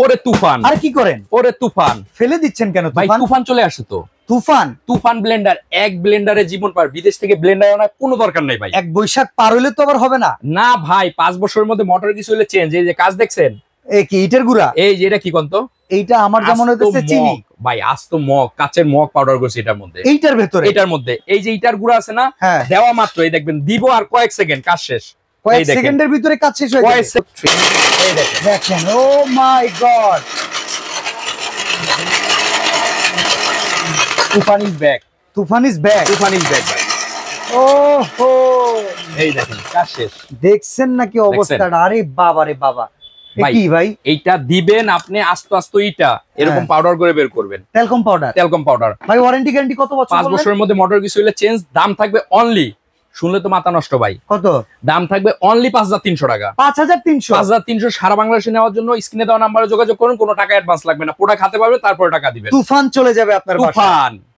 ওরে তুফান। আর কি করেন? ওরে তুফান। ফেলে দিচ্ছেন কেন? ভাই তুফান চলে আসে তো। তুফান ব্লেন্ডার, এক ব্লেন্ডারে জীবন পার। বিদেশ থেকে ব্লেন্ডার আনার কোনো দরকার নাই ভাই। এক বৈশাখ পার হইলে তো আবার হবে না। না ভাই, 5 বছরের মধ্যে মোটর কিছু হলে চেঞ্জ। এই যে কাজ দেখছেন, এই কি ইটের গুড়া? এই যে এটা কি কোন তো? এইটা আমার যেমন হইতেছে চিনি ভাই। আস্ত মগ, কাচের মগ পাউডার করছে এটার মধ্যে। এইটার ভেতরে, এটার মধ্যে এই যে ইটার গুঁড়া আছে না, দেওয়া মাত্র এই দেখবেন দিব আর কয়েক সেকেন্ড কাজ শেষ। কয়েক সেকেন্ডের ভিতরে কাজ শেষ হয়ে যাবে। এই দেখেন, oh my God, Toofan is back. Toofan is back. Toofan is back ভাই। ওহো, এই দেখেন কাজ শেষ। দেখছেন নাকি অবস্থাটা? আরে বাবা রে বাবা, কি ভাই এইটা দিবেন আপনি আস্তে আস্তে ইটা এরকম পাউডার করে বের করবেন। Talcum powder. ভাই ওয়ারেন্টি গ্যারান্টি কত বছর? 5 বছরের মধ্যে মোটর কিছু হলে চেঞ্জ। দাম থাকবে অনলি, শুনলে তো মাথা নষ্ট ভাই, কত দাম থাকবে? অনলি 5300 টাকা। 5300? 5300 সারা বাংলাদেশে নেওয়ার জন্য স্ক্রিনে দেওয়া নাম্বারে যোগাযোগ করুন। কোনো টাকা অ্যাডভান্স লাগবে না, প্রোডাক্ট হাতে পাবে তারপরে টাকা দিবেন। তুফান চলে যাবে আপনার বাসায়। তুফান।